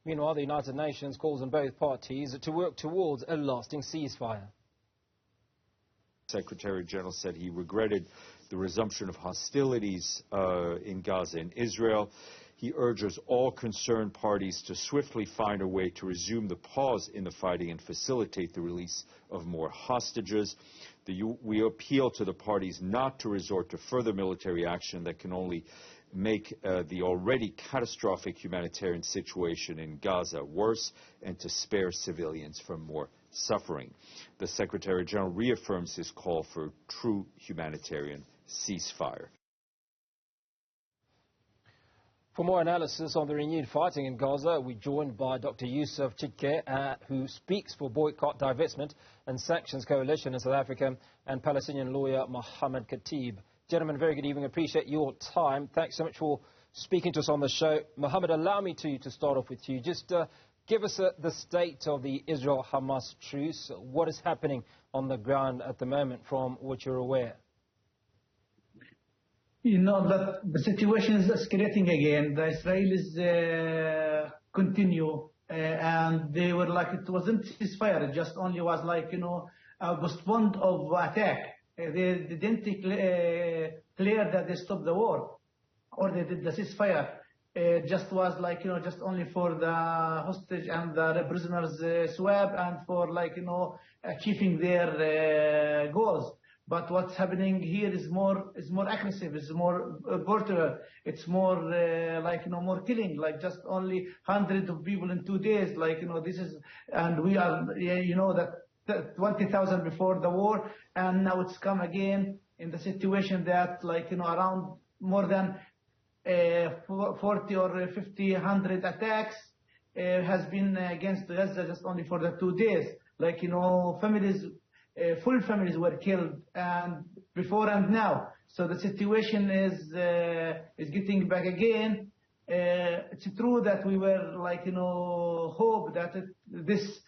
Meanwhile, the United Nations calls on both parties to work towards a lasting ceasefire. Secretary General said he regretted the resumption of hostilities in Gaza and Israel. He urges all concerned parties to swiftly find a way to resume the pause in the fighting and facilitate the release of more hostages. We appeal to the parties not to resort to further military action that can only make the already catastrophic humanitarian situation in Gaza worse and to spare civilians from more suffering. The Secretary General reaffirms his call for true humanitarian ceasefire. For more analysis on the renewed fighting in Gaza, we're joined by Dr. Usuf Chikte, who speaks for Boycott, Divestment and Sanctions Coalition in South Africa, and Palestinian lawyer Mohammed Khatib. Gentlemen, very good evening. Appreciate your time. Thanks so much for speaking to us on the show. Mohammed, allow me to start off with you. Just give us the state of the Israel-Hamas truce. What is happening on the ground at the moment from what you're aware? You know that the situation is escalating again. The Israelis continue, and they were like, it wasn't ceasefire. It just only was like, a postponed of attack. They didn't declare that they stopped the war, or they did the ceasefire. It just was like, just only for the hostage and the prisoners swap and for achieving their goals. But what's happening here is more aggressive, is more brutal. It's more more killing, like just only hundreds of people in 2 days. This is, and we are, that 20,000 before the war, and now it's come again in the situation that around more than 40 or 50, 100 attacks has been against Gaza just only for the 2 days. Families. Full families were killed, and before and now. So the situation is getting back again. It's true that we were hope that this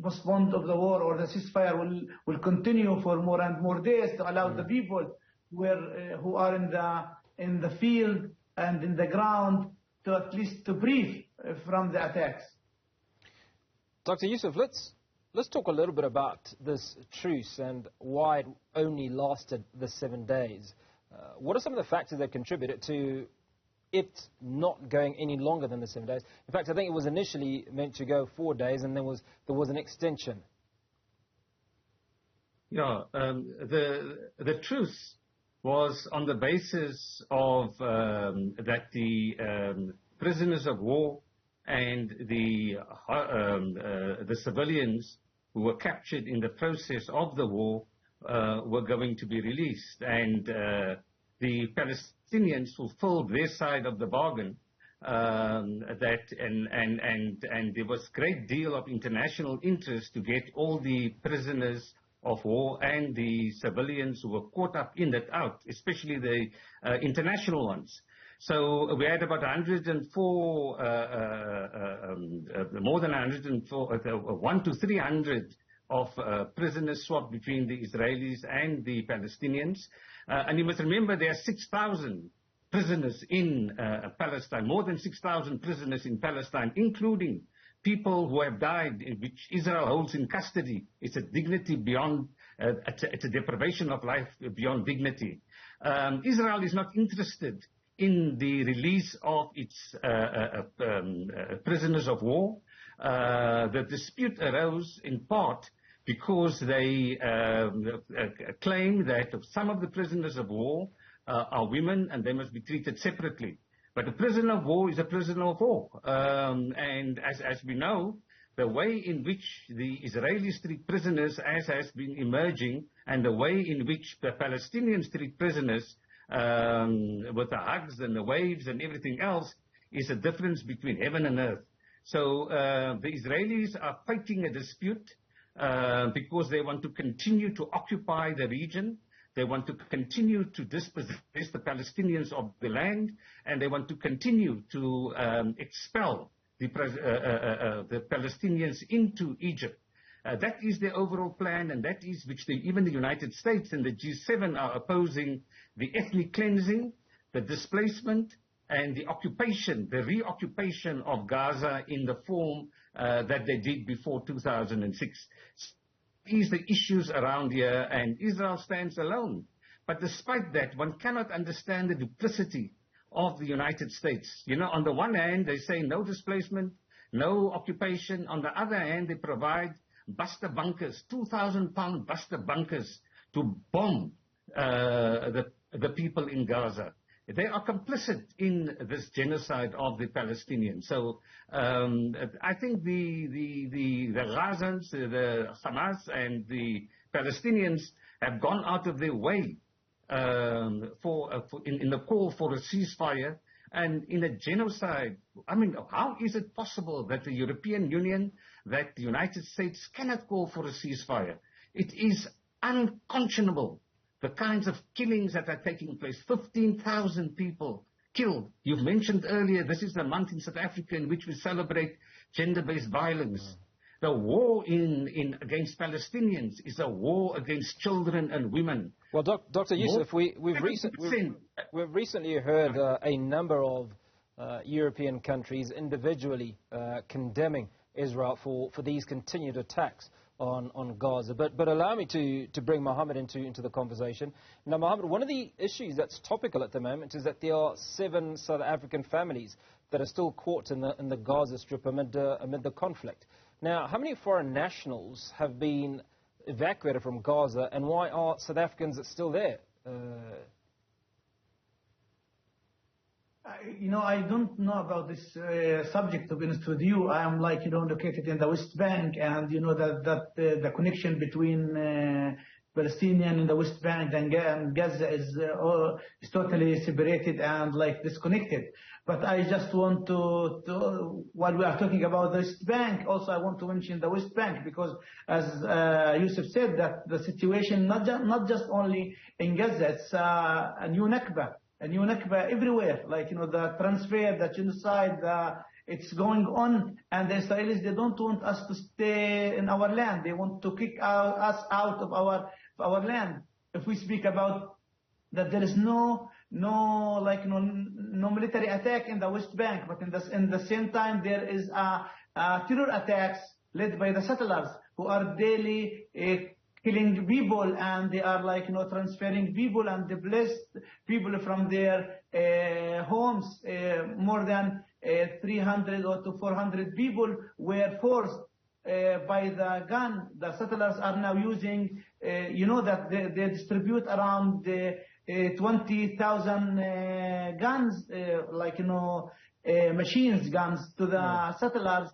postponement of the war or the ceasefire will continue for more and more days to allow the people who are in the field and in the ground to at least to breathe from the attacks. Dr. Usuf, Let's talk a little bit about this truce and why it only lasted the 7 days. What are some of the factors that contributed to it not going any longer than the 7 days? In fact, I think it was initially meant to go 4 days, and there was an extension. Yeah, the truce was on the basis of that the prisoners of war and the civilians who were captured in the process of the war were going to be released, and the Palestinians fulfilled their side of the bargain. And there was great deal of international interest to get all the prisoners of war and the civilians who were caught up in that out, especially the international ones. So we had about 104, more than 104, 1 to 300 of prisoners swapped between the Israelis and the Palestinians. And you must remember there are 6,000 prisoners in Palestine, more than 6,000 prisoners in Palestine, including people who have died, which Israel holds in custody. It's a dignity beyond, it's a deprivation of life beyond dignity. Israel is not interested in the release of its prisoners of war. The dispute arose in part because they claim that some of the prisoners of war are women and they must be treated separately. But a prisoner of war is a prisoner of war. And as we know, the way in which the Israelis treat prisoners, as has been emerging, and the way in which the Palestinians treat prisoners, with the hugs and the waves and everything else, is a difference between heaven and earth. So the Israelis are fighting a dispute because they want to continue to occupy the region. They want to continue to dispossess the Palestinians of the land, and they want to continue to expel the Palestinians into Egypt. That is their overall plan, and that is which even the United States and the G7 are opposing: the ethnic cleansing, the displacement, and the occupation, the reoccupation of Gaza in the form that they did before 2006. These are the issues around here, and Israel stands alone. But despite that, one cannot understand the duplicity of the United States. You know, on the one hand, they say no displacement, no occupation. On the other hand, they provide buster bunkers, 2,000-pound buster bunkers to bomb the people in Gaza. They are complicit in this genocide of the Palestinians. So I think the Gazans, the Hamas and the Palestinians have gone out of their way in the call for a ceasefire and in a genocide. I mean, how is it possible that the European Union, that the United States cannot call for a ceasefire? It is unconscionable, the kinds of killings that are taking place. 15,000 people killed. You've mentioned earlier, this is the month in South Africa in which we celebrate gender-based violence. The war against Palestinians is a war against children and women. Well, Dr. Usuf, we've recently heard a number of European countries individually condemning Israel for these continued attacks on Gaza. But allow me to bring Mohammed into the conversation. Now, Mohammed, one of the issues that's topical at the moment is that there are 7 South African families that are still caught in the Gaza Strip amid the conflict. Now, how many foreign nationals have been evacuated from Gaza, and why are South Africans still there? You know, I don't know about this subject, to be honest with you. I am located in the West Bank, and you know that the connection between Palestinian in the West Bank and Gaza is totally separated and disconnected. But I just want to while we are talking about the West Bank, also I want to mention the West Bank, because as Usuf said, that the situation not just only in Gaza, it's a new Nakba everywhere. The transfer, the genocide, it's going on, and the Israelis, they don't want us to stay in our land. They want to kick us out of our land. If we speak about that, there is no military attack in the West Bank, but in the same time there is a terror attacks led by the settlers who are daily killing people, and they are transferring people and displaced people from their homes. More than 300 or to 400 people were forced by the gun. The settlers are now using, that they distribute around 20,000 guns, machines guns to the settlers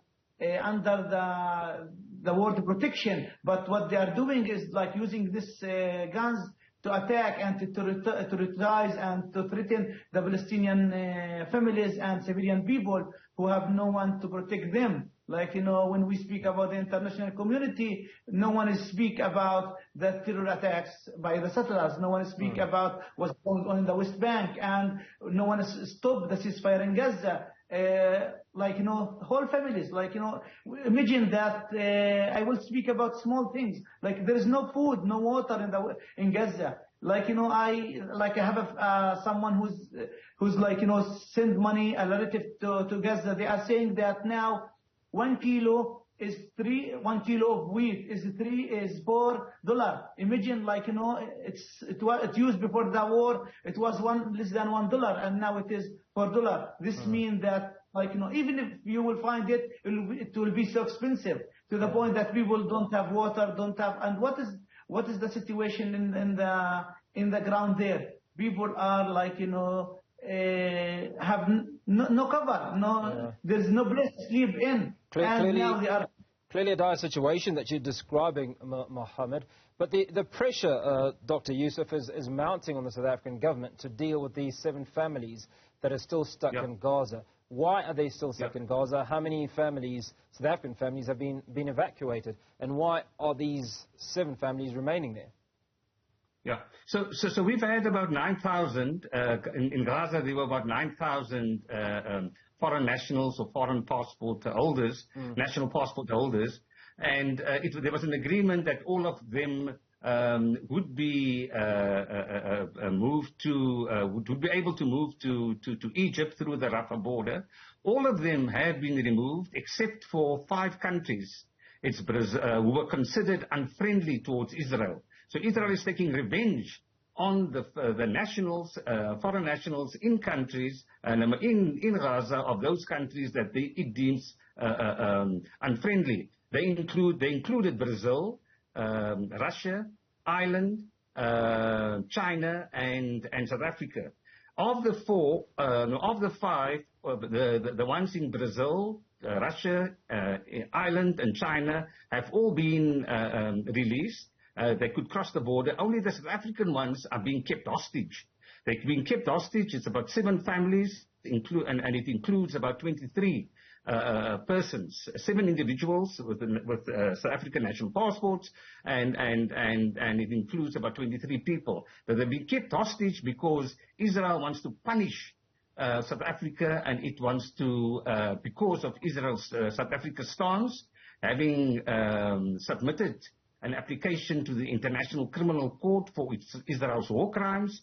under the world protection. But what they are doing is using these guns to attack and to terrorize and to threaten the Palestinian families and civilian people who have no one to protect them. When we speak about the international community, no one is speak about the terror attacks by the settlers. No one is speak about what's going on in the West Bank, and no one has stopped the ceasefire in Gaza. Whole families, imagine that, I will speak about small things, there is no food, no water in Gaza. I have someone who's send money, a relative to Gaza. They are saying that now 1 kilo of wheat is $4. Imagine, it used before the war, it was less than $1, and now it is $4. This means that, even if you will find it, it will be so expensive to the point that people don't have water, and what is the situation in the ground there? People are have no cover, there's no place to sleep in. Clearly a dire situation that you're describing, Mohammed. But the pressure, Dr. Usuf, is mounting on the South African government to deal with these 7 families that are still stuck in Gaza. Why are they still stuck in Gaza? How many families, South African families, have been evacuated? And why are these 7 families remaining there? Yeah, so we've had about 9,000, in Gaza there were about 9,000 foreign nationals or foreign passport holders, national passport holders, and there was an agreement that all of them would be would be able to move to Egypt through the Rafah border. All of them have been removed except for 5 countries who were considered unfriendly towards Israel. So Israel is taking revenge on the nationals, foreign nationals in countries, in Gaza, of those countries that it deems unfriendly. They included Brazil, Russia, Ireland, China, and South Africa. Of the 5, the ones in Brazil, Russia, Ireland, and China have all been released. They could cross the border. Only the South African ones are being kept hostage. They're being kept hostage. It's about 7 families, and it includes about 23 persons, 7 individuals with South African national passports, and it includes about 23 people. But they've been kept hostage because Israel wants to punish South Africa, and it wants to, because of Israel's South Africa's stance, having submitted an application to the International Criminal Court for Israel's war crimes.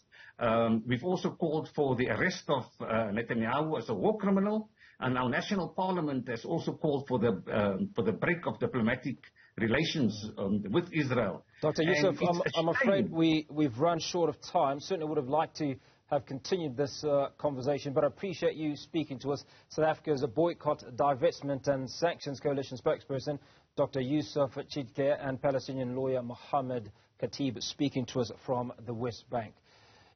We've also called for the arrest of Netanyahu as a war criminal, and our national parliament has also called for the break of diplomatic relations with Israel. Dr. Usuf, I'm afraid we've run short of time. Certainly would have liked to have continued this conversation, but I appreciate you speaking to us. South Africa's Boycott, Divestment and Sanctions Coalition spokesperson, Dr. Usuf Chikte, and Palestinian lawyer Mohammed Khatib speaking to us from the West Bank.